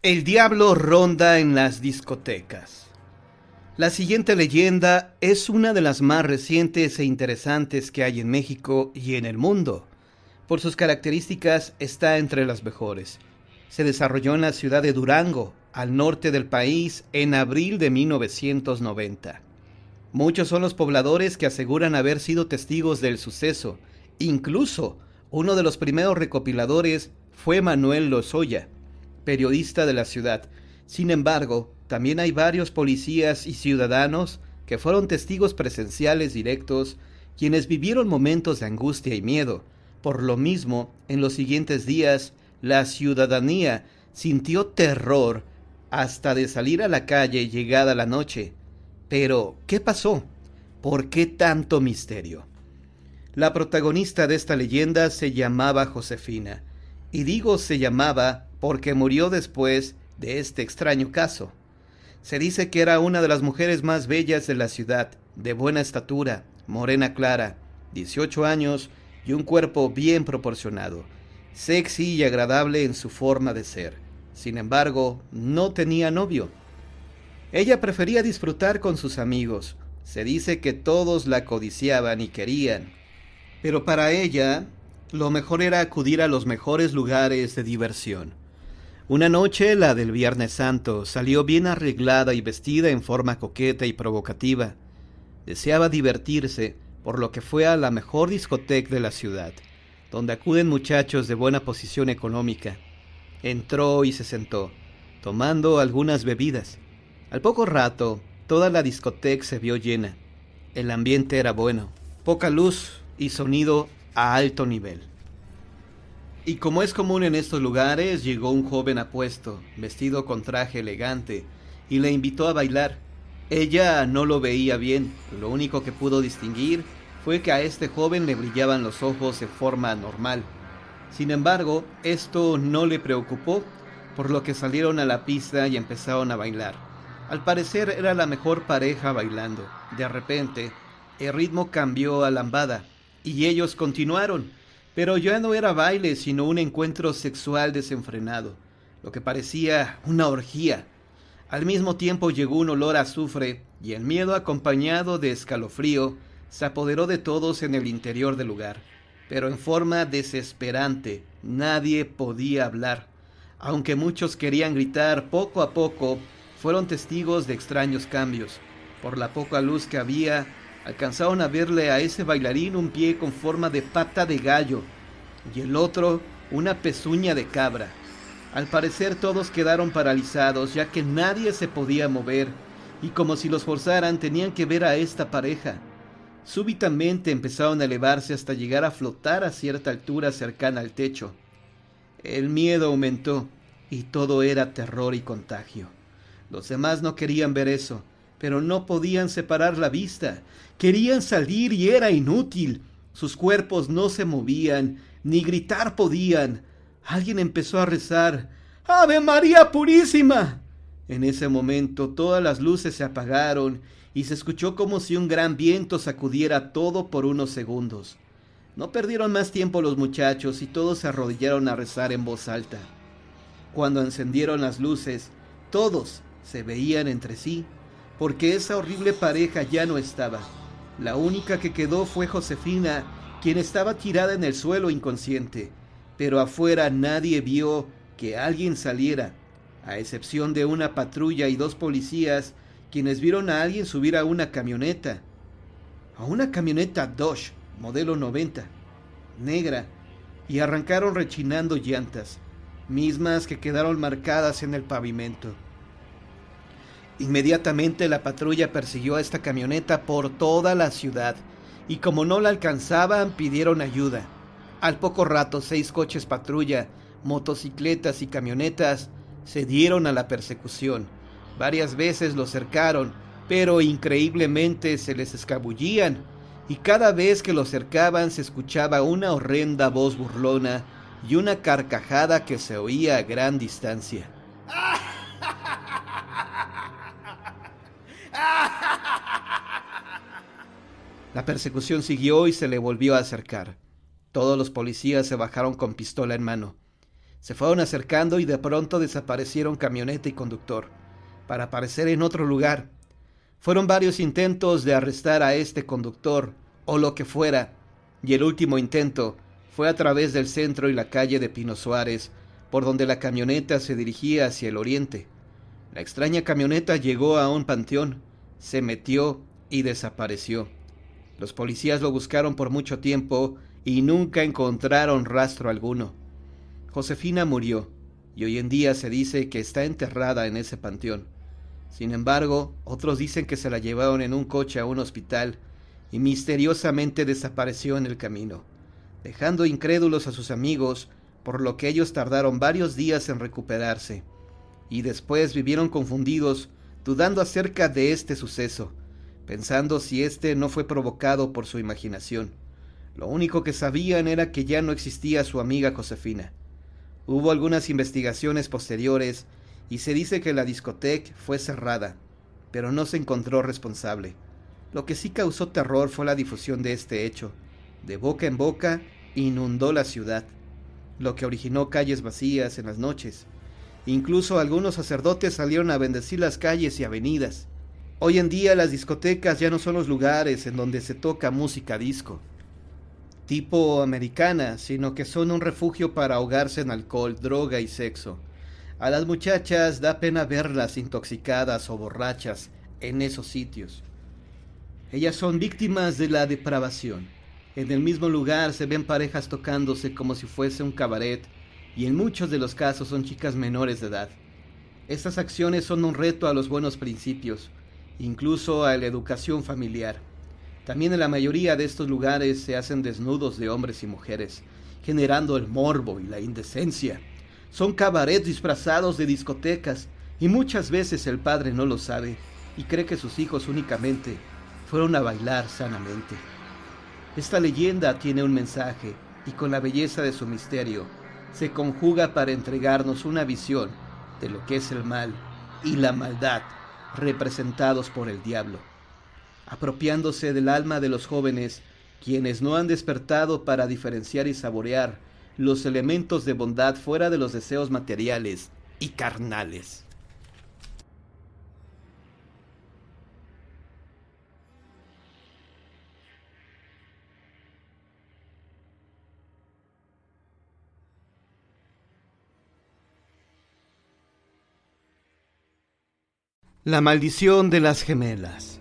El diablo ronda en las discotecas. La siguiente leyenda es una de las más recientes e interesantes que hay en México y en el mundo. Por sus características está entre las mejores. Se desarrolló en la ciudad de Durango, al norte del país, en abril de 1990. Muchos son los pobladores que aseguran haber sido testigos del suceso. Incluso, uno de los primeros recopiladores fue Manuel Lozoya, periodista de la ciudad. Sin embargo, también hay varios policías y ciudadanos que fueron testigos presenciales directos, quienes vivieron momentos de angustia y miedo. Por lo mismo, en los siguientes días, la ciudadanía sintió terror hasta de salir a la calle llegada la noche. Pero, ¿qué pasó? ¿Por qué tanto misterio? La protagonista de esta leyenda se llamaba Josefina, y digo se llamaba porque murió después de este extraño caso. Se dice que era una de las mujeres más bellas de la ciudad, de buena estatura, morena clara, 18 años y un cuerpo bien proporcionado, sexy y agradable en su forma de ser. Sin embargo, no tenía novio. Ella prefería disfrutar con sus amigos. Se dice que todos la codiciaban y querían. Pero para ella, lo mejor era acudir a los mejores lugares de diversión. Una noche, la del Viernes Santo, salió bien arreglada y vestida en forma coqueta y provocativa. Deseaba divertirse, por lo que fue a la mejor discoteca de la ciudad, donde acuden muchachos de buena posición económica. Entró y se sentó, tomando algunas bebidas. Al poco rato, toda la discoteca se vio llena. El ambiente era bueno, poca luz y sonido a alto nivel. Y como es común en estos lugares, llegó un joven apuesto, vestido con traje elegante, y le invitó a bailar. Ella no lo veía bien, lo único que pudo distinguir fue que a este joven le brillaban los ojos de forma anormal. Sin embargo, esto no le preocupó, por lo que salieron a la pista y empezaron a bailar. Al parecer era la mejor pareja bailando. De repente, el ritmo cambió a lambada, y ellos continuaron. Pero ya no era baile, sino un encuentro sexual desenfrenado, lo que parecía una orgía. Al mismo tiempo llegó un olor a azufre, y el miedo acompañado de escalofrío se apoderó de todos en el interior del lugar. Pero en forma desesperante, nadie podía hablar. Aunque muchos querían gritar, poco a poco fueron testigos de extraños cambios. Por la poca luz que había, alcanzaron a verle a ese bailarín un pie con forma de pata de gallo y el otro una pezuña de cabra. Al parecer todos quedaron paralizados, ya que nadie se podía mover, y como si los forzaran tenían que ver a esta pareja. Súbitamente empezaron a elevarse hasta llegar a flotar a cierta altura cercana al techo. El miedo aumentó y todo era terror y contagio. Los demás no querían ver eso, pero no podían separar la vista. Querían salir y era inútil. Sus cuerpos no se movían, ni gritar podían. Alguien empezó a rezar: ¡Ave María Purísima! En ese momento todas las luces se apagaron y se escuchó como si un gran viento sacudiera todo por unos segundos. No perdieron más tiempo los muchachos y todos se arrodillaron a rezar en voz alta. Cuando encendieron las luces, todos se veían entre sí, porque esa horrible pareja ya no estaba. La única que quedó fue Josefina, quien estaba tirada en el suelo inconsciente, pero afuera nadie vio que alguien saliera, a excepción de una patrulla y dos policías, quienes vieron a alguien subir a una camioneta Dodge, modelo 90, negra, y arrancaron rechinando llantas, mismas que quedaron marcadas en el pavimento. Inmediatamente la patrulla persiguió a esta camioneta por toda la ciudad, y como no la alcanzaban, pidieron ayuda. Al poco rato, 6 coches patrulla, motocicletas y camionetas se dieron a la persecución. Varias veces los cercaron, pero increíblemente se les escabullían, y cada vez que los cercaban se escuchaba una horrenda voz burlona y una carcajada que se oía a gran distancia. La persecución siguió y se le volvió a acercar. Todos los policías se bajaron con pistola en mano. Se fueron acercando y de pronto desaparecieron camioneta y conductor, para aparecer en otro lugar. Fueron varios intentos de arrestar a este conductor, o lo que fuera, y el último intento fue a través del centro y la calle de Pino Suárez, por donde la camioneta se dirigía hacia el oriente. La extraña camioneta llegó a un panteón, se metió y desapareció. Los policías lo buscaron por mucho tiempo y nunca encontraron rastro alguno. Josefina murió y hoy en día se dice que está enterrada en ese panteón. Sin embargo, otros dicen que se la llevaron en un coche a un hospital y misteriosamente desapareció en el camino, dejando incrédulos a sus amigos, por lo que ellos tardaron varios días en recuperarse, y después vivieron confundidos, dudando acerca de este suceso, pensando si este no fue provocado por su imaginación. Lo único que sabían era que ya no existía su amiga Josefina. Hubo algunas investigaciones posteriores y se dice que la discoteca fue cerrada, pero no se encontró responsable. Lo que sí causó terror fue la difusión de este hecho. De boca en boca, inundó la ciudad, lo que originó calles vacías en las noches. Incluso algunos sacerdotes salieron a bendecir las calles y avenidas. Hoy en día las discotecas ya no son los lugares en donde se toca música disco, tipo americana, sino que son un refugio para ahogarse en alcohol, droga y sexo. A las muchachas da pena verlas intoxicadas o borrachas en esos sitios. Ellas son víctimas de la depravación. En el mismo lugar se ven parejas tocándose como si fuese un cabaret, y en muchos de los casos son chicas menores de edad. Estas acciones son un reto a los buenos principios, incluso a la educación familiar. También en la mayoría de estos lugares se hacen desnudos de hombres y mujeres, generando el morbo y la indecencia. Son cabarets disfrazados de discotecas, y muchas veces el padre no lo sabe y cree que sus hijos únicamente fueron a bailar sanamente. Esta leyenda tiene un mensaje y con la belleza de su misterio se conjuga para entregarnos una visión de lo que es el mal y la maldad representados por el diablo, apropiándose del alma de los jóvenes, quienes no han despertado para diferenciar y saborear los elementos de bondad fuera de los deseos materiales y carnales. La maldición de las gemelas.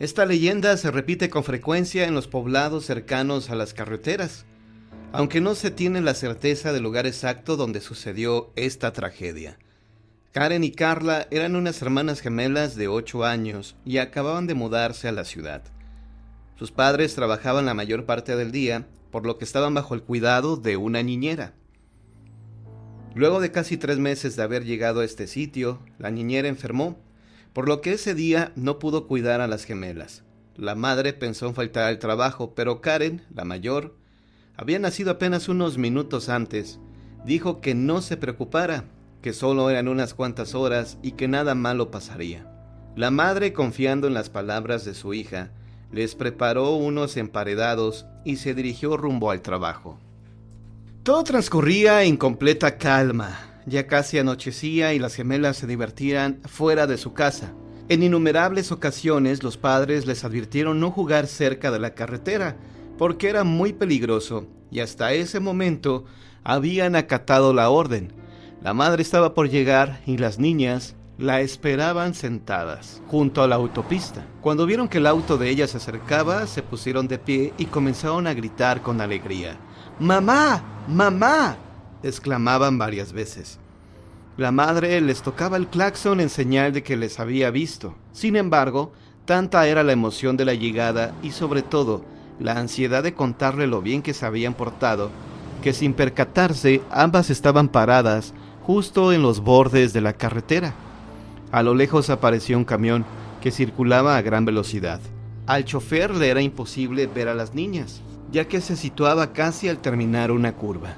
Esta leyenda se repite con frecuencia en los poblados cercanos a las carreteras, aunque no se tiene la certeza del lugar exacto donde sucedió esta tragedia. Karen y Carla eran unas hermanas gemelas de 8 años y acababan de mudarse a la ciudad. Sus padres trabajaban la mayor parte del día, por lo que estaban bajo el cuidado de una niñera. Luego de casi 3 meses de haber llegado a este sitio, la niñera enfermó, por lo que ese día no pudo cuidar a las gemelas. La madre pensó en faltar al trabajo, pero Karen, la mayor, había nacido apenas unos minutos antes. Dijo que no se preocupara, que solo eran unas cuantas horas y que nada malo pasaría. La madre, confiando en las palabras de su hija, les preparó unos emparedados y se dirigió rumbo al trabajo. Todo transcurría en completa calma. Ya casi anochecía y las gemelas se divertían fuera de su casa. En innumerables ocasiones los padres les advirtieron no jugar cerca de la carretera, porque era muy peligroso, y hasta ese momento habían acatado la orden. La madre estaba por llegar y las niñas la esperaban sentadas junto a la autopista. Cuando vieron que el auto de ella se acercaba, se pusieron de pie y comenzaron a gritar con alegría. ¡Mamá! ¡Mamá!, exclamaban varias veces. La madre les tocaba el claxon en señal de que les había visto. Sin embargo, tanta era la emoción de la llegada y sobre todo la ansiedad de contarle lo bien que se habían portado, que sin percatarse ambas estaban paradas justo en los bordes de la carretera. A lo lejos apareció un camión que circulaba a gran velocidad. Al chofer le era imposible ver a las niñas, ya que se situaba casi al terminar una curva.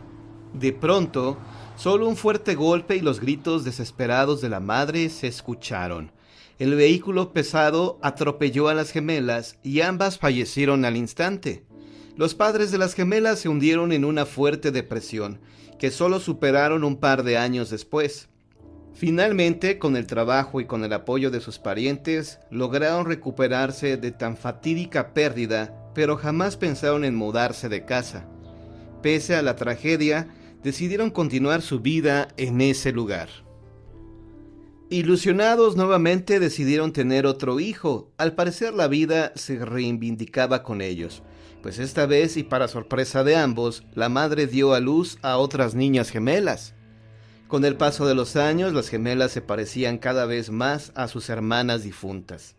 De pronto, solo un fuerte golpe y los gritos desesperados de la madre se escucharon. El vehículo pesado atropelló a las gemelas y ambas fallecieron al instante. Los padres de las gemelas se hundieron en una fuerte depresión, que solo superaron un par de años después. Finalmente, con el trabajo y con el apoyo de sus parientes, lograron recuperarse de tan fatídica pérdida, pero jamás pensaron en mudarse de casa. Pese a la tragedia, decidieron continuar su vida en ese lugar. Ilusionados nuevamente decidieron tener otro hijo. Al parecer la vida se reivindicaba con ellos, pues esta vez y para sorpresa de ambos, la madre dio a luz a otras niñas gemelas. Con el paso de los años, las gemelas se parecían cada vez más a sus hermanas difuntas.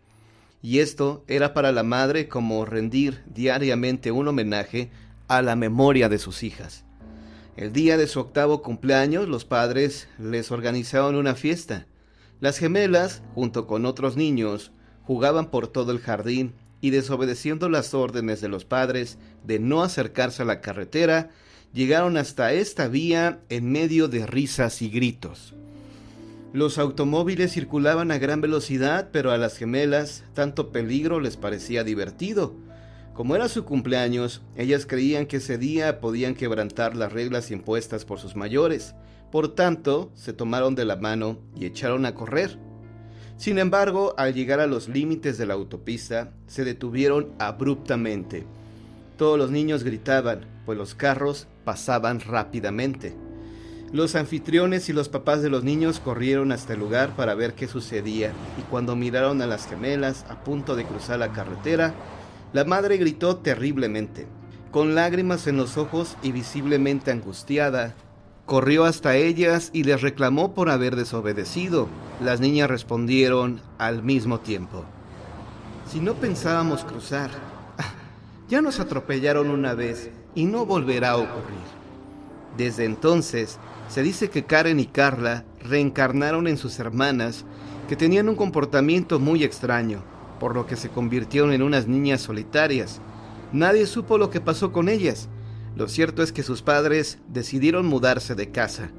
Y esto era para la madre como rendir diariamente un homenaje a la memoria de sus hijas. El día de su 8º cumpleaños, los padres les organizaron una fiesta. Las gemelas, junto con otros niños, jugaban por todo el jardín y, desobedeciendo las órdenes de los padres de no acercarse a la carretera, llegaron hasta esta vía en medio de risas y gritos. Los automóviles circulaban a gran velocidad, pero a las gemelas tanto peligro les parecía divertido. Como era su cumpleaños, ellas creían que ese día podían quebrantar las reglas impuestas por sus mayores. Por tanto, se tomaron de la mano y echaron a correr. Sin embargo, al llegar a los límites de la autopista, se detuvieron abruptamente. Todos los niños gritaban, pues los carros pasaban rápidamente. Los anfitriones y los papás de los niños corrieron hasta el lugar para ver qué sucedía, y cuando miraron a las gemelas a punto de cruzar la carretera, la madre gritó terriblemente. Con lágrimas en los ojos y visiblemente angustiada, corrió hasta ellas y les reclamó por haber desobedecido. Las niñas respondieron al mismo tiempo: si no pensábamos cruzar, ya nos atropellaron una vez y no volverá a ocurrir. Desde entonces, se dice que Karen y Carla reencarnaron en sus hermanas, que tenían un comportamiento muy extraño, por lo que se convirtieron en unas niñas solitarias. Nadie supo lo que pasó con ellas. Lo cierto es que sus padres decidieron mudarse de casa,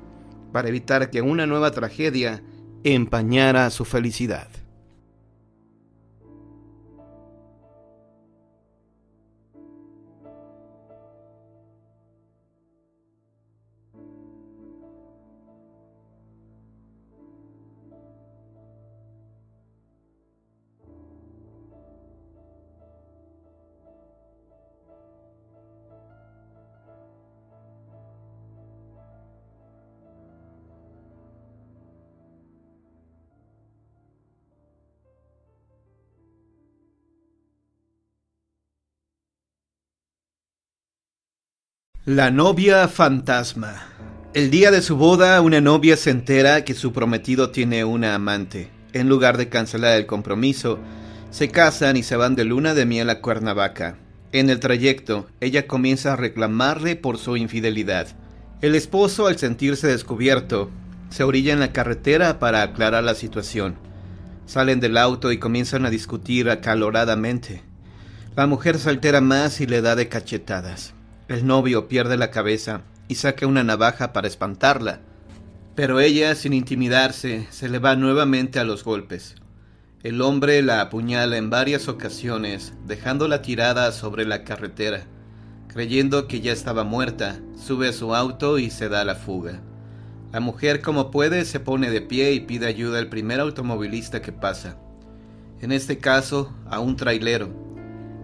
para evitar que una nueva tragedia empañara su felicidad. La novia fantasma. El día de su boda, una novia se entera que su prometido tiene una amante. En lugar de cancelar el compromiso, se casan y se van de luna de miel a Cuernavaca. En el trayecto, ella comienza a reclamarle por su infidelidad. El esposo, al sentirse descubierto, se orilla en la carretera para aclarar la situación. Salen del auto y comienzan a discutir acaloradamente. La mujer se altera más y le da de cachetadas. El novio pierde la cabeza y saca una navaja para espantarla, pero ella, sin intimidarse, se le va nuevamente a los golpes. El hombre la apuñala en varias ocasiones, dejándola tirada sobre la carretera. Creyendo que ya estaba muerta, sube a su auto y se da a la fuga. La mujer, como puede, se pone de pie y pide ayuda al primer automovilista que pasa. En este caso, a un trailero.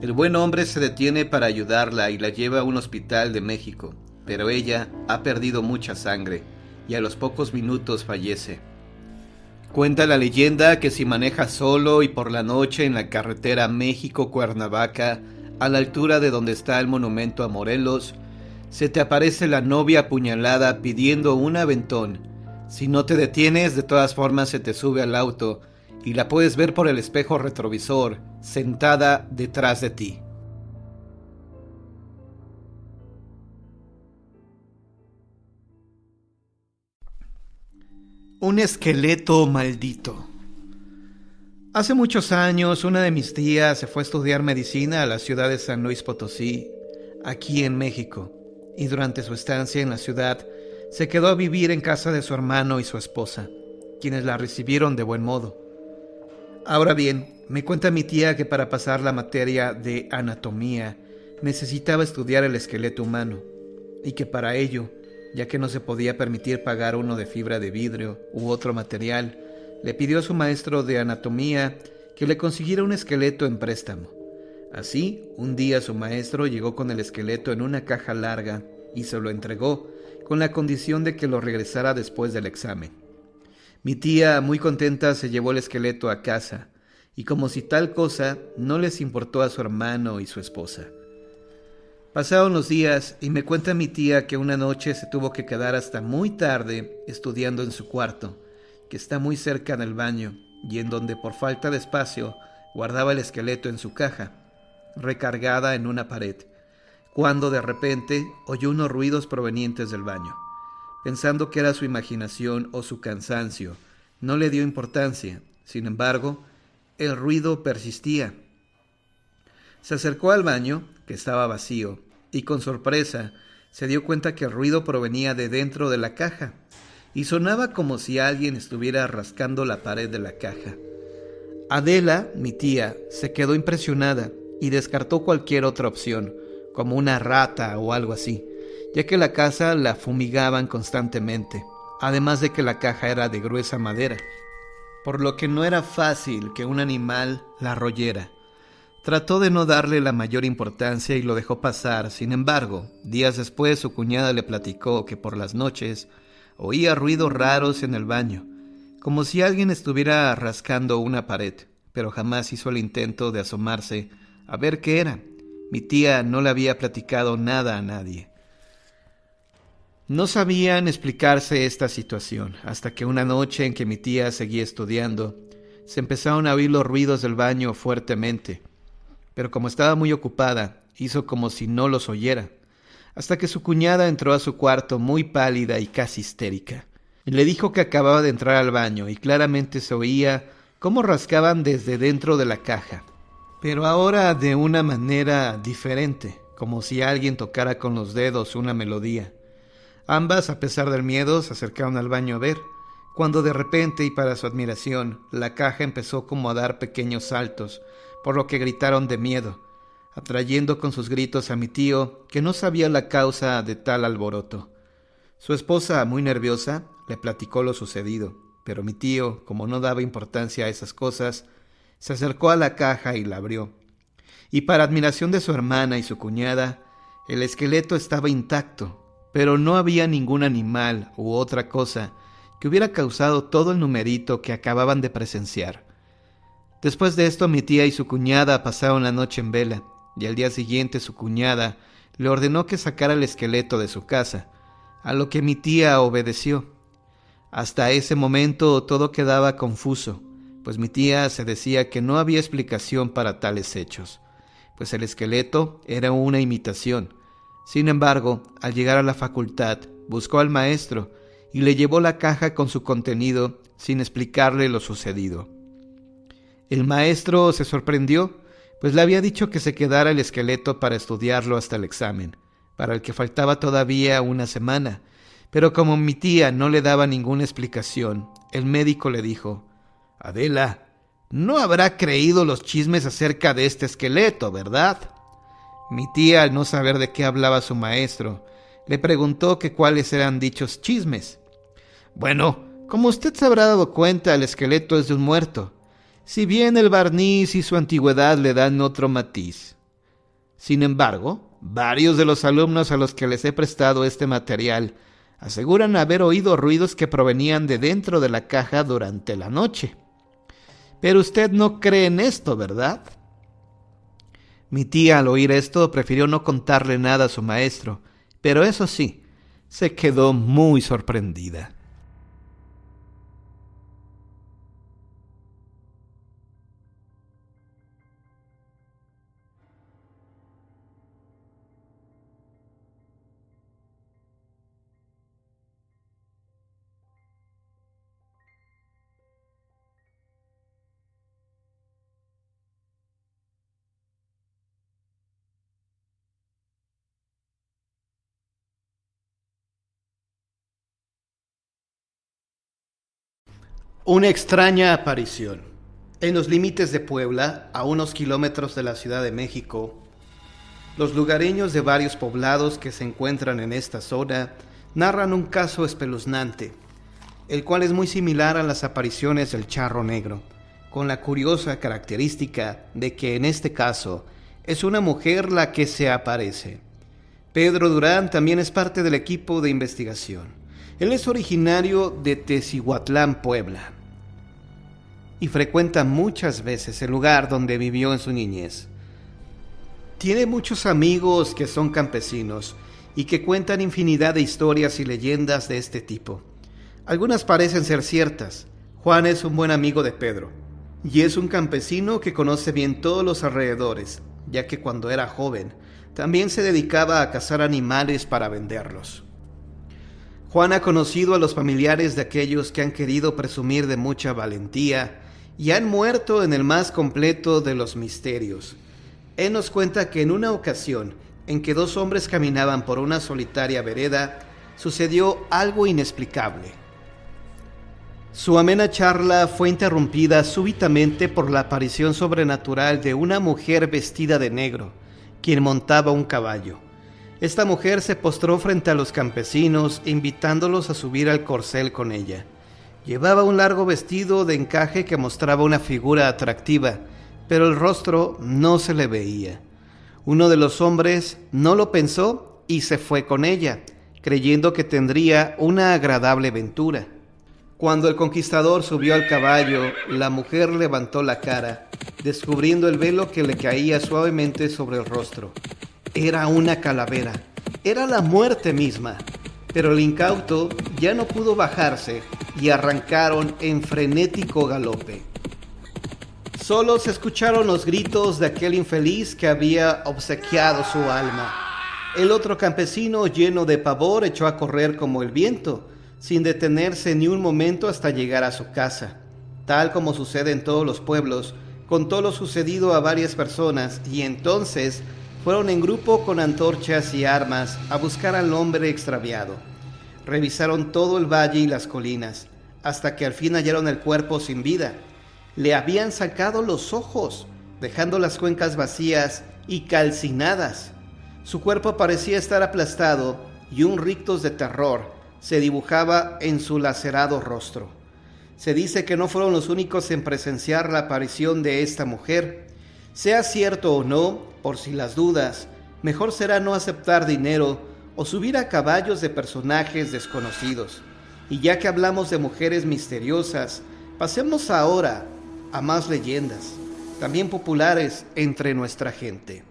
El buen hombre se detiene para ayudarla y la lleva a un hospital de México, pero ella ha perdido mucha sangre y a los pocos minutos fallece. Cuenta la leyenda que si manejas solo y por la noche en la carretera México-Cuernavaca, a la altura de donde está el monumento a Morelos, se te aparece la novia apuñalada pidiendo un aventón. Si no te detienes, de todas formas se te sube al auto y la puedes ver por el espejo retrovisor, sentada detrás de ti. Un esqueleto maldito. Hace muchos años, una de mis tías se fue a estudiar medicina a la ciudad de San Luis Potosí, aquí en México, y durante su estancia en la ciudad, se quedó a vivir en casa de su hermano y su esposa, quienes la recibieron de buen modo. Ahora bien, me cuenta mi tía que para pasar la materia de anatomía, necesitaba estudiar el esqueleto humano, y que para ello, ya que no se podía permitir pagar uno de fibra de vidrio u otro material, le pidió a su maestro de anatomía que le consiguiera un esqueleto en préstamo. Así, un día su maestro llegó con el esqueleto en una caja larga y se lo entregó, con la condición de que lo regresara después del examen. Mi tía, muy contenta, se llevó el esqueleto a casa, y como si tal cosa no les importó a su hermano y su esposa. Pasaron los días y me cuenta mi tía que una noche se tuvo que quedar hasta muy tarde estudiando en su cuarto, que está muy cerca del baño, y en donde por falta de espacio guardaba el esqueleto en su caja, recargada en una pared, cuando de repente oyó unos ruidos provenientes del baño. Pensando que era su imaginación o su cansancio, no le dio importancia. Sin embargo, el ruido persistía. Se acercó al baño, que estaba vacío, y con sorpresa se dio cuenta que el ruido provenía de dentro de la caja, y sonaba como si alguien estuviera rascando la pared de la caja. Adela, mi tía, se quedó impresionada y descartó cualquier otra opción, como una rata o algo así, ya que la casa la fumigaban constantemente, además de que la caja era de gruesa madera, por lo que no era fácil que un animal la royera. Trató de no darle la mayor importancia y lo dejó pasar. Sin embargo, días después su cuñada le platicó que por las noches oía ruidos raros en el baño, como si alguien estuviera rascando una pared, pero jamás hizo el intento de asomarse a ver qué era. Mi tía no le había platicado nada a nadie. No sabían explicarse esta situación, hasta que una noche en que mi tía seguía estudiando, se empezaron a oír los ruidos del baño fuertemente, pero como estaba muy ocupada, hizo como si no los oyera, hasta que su cuñada entró a su cuarto muy pálida y casi histérica. Le dijo que acababa de entrar al baño y claramente se oía cómo rascaban desde dentro de la caja, pero ahora de una manera diferente, como si alguien tocara con los dedos una melodía. Ambas, a pesar del miedo, se acercaron al baño a ver, cuando de repente y para su admiración, la caja empezó como a dar pequeños saltos, por lo que gritaron de miedo, atrayendo con sus gritos a mi tío, que no sabía la causa de tal alboroto. Su esposa, muy nerviosa, le platicó lo sucedido, pero mi tío, como no daba importancia a esas cosas, se acercó a la caja y la abrió. Y para admiración de su hermana y su cuñada, el esqueleto estaba intacto, pero no había ningún animal u otra cosa que hubiera causado todo el numerito que acababan de presenciar. Después de esto, mi tía y su cuñada pasaron la noche en vela, y al día siguiente su cuñada le ordenó que sacara el esqueleto de su casa, a lo que mi tía obedeció. Hasta ese momento todo quedaba confuso, pues mi tía se decía que no había explicación para tales hechos, pues el esqueleto era una imitación. Sin embargo, al llegar a la facultad, buscó al maestro y le llevó la caja con su contenido sin explicarle lo sucedido. El maestro se sorprendió, pues le había dicho que se quedara el esqueleto para estudiarlo hasta el examen, para el que faltaba todavía una semana, pero como mi tía no le daba ninguna explicación, el médico le dijo: «Adela, no habrá creído los chismes acerca de este esqueleto, ¿verdad?». Mi tía, al no saber de qué hablaba su maestro, le preguntó que cuáles eran dichos chismes. «Bueno, como usted se habrá dado cuenta, el esqueleto es de un muerto, si bien el barniz y su antigüedad le dan otro matiz. Sin embargo, varios de los alumnos a los que les he prestado este material aseguran haber oído ruidos que provenían de dentro de la caja durante la noche. Pero usted no cree en esto, ¿verdad?». Mi tía, al oír esto, prefirió no contarle nada a su maestro, pero eso sí, se quedó muy sorprendida. Una extraña aparición. En los límites de Puebla, a unos kilómetros de la Ciudad de México, Los lugareños de varios poblados que se encuentran en esta zona narran un caso espeluznante, el cual es muy similar a las apariciones del charro negro, con la curiosa característica de que en este caso es una mujer la que se aparece. Pedro Durán también es parte del equipo de investigación. Él es originario de Tecihuatlán, Puebla, y frecuenta muchas veces el lugar donde vivió en su niñez. Tiene muchos amigos que son campesinos y que cuentan infinidad de historias y leyendas de este tipo. Algunas parecen ser ciertas. Juan es un buen amigo de Pedro y es un campesino que conoce bien todos los alrededores, ya que cuando era joven también se dedicaba a cazar animales para venderlos. Juan ha conocido a los familiares de aquellos que han querido presumir de mucha valentía y han muerto en el más completo de los misterios. Él nos cuenta que en una ocasión en que dos hombres caminaban por una solitaria vereda, sucedió algo inexplicable. Su amena charla fue interrumpida súbitamente por la aparición sobrenatural de una mujer vestida de negro, quien montaba un caballo. Esta mujer se postró frente a los campesinos, invitándolos a subir al corcel con ella. Llevaba un largo vestido de encaje que mostraba una figura atractiva, pero el rostro no se le veía. Uno de los hombres no lo pensó y se fue con ella, creyendo que tendría una agradable aventura. Cuando el conquistador subió al caballo, la mujer levantó la cara, descubriendo el velo que le caía suavemente sobre el rostro. Era una calavera, era la muerte misma, pero el incauto ya no pudo bajarse y arrancaron en frenético galope. Solo se escucharon los gritos de aquel infeliz que había obsequiado su alma. El otro campesino, lleno de pavor, echó a correr como el viento, sin detenerse ni un momento hasta llegar a su casa. Tal como sucede en todos los pueblos, contó lo sucedido a varias personas y entonces fueron en grupo con antorchas y armas a buscar al hombre extraviado. Revisaron todo el valle y las colinas, hasta que al fin hallaron el cuerpo sin vida. Le habían sacado los ojos, dejando las cuencas vacías y calcinadas. Su cuerpo parecía estar aplastado y un rictus de terror se dibujaba en su lacerado rostro. Se dice que no fueron los únicos en presenciar la aparición de esta mujer. Sea cierto o no, por si las dudas, mejor será no aceptar dinero o subir a caballos de personajes desconocidos. Y ya que hablamos de mujeres misteriosas, pasemos ahora a más leyendas, también populares entre nuestra gente.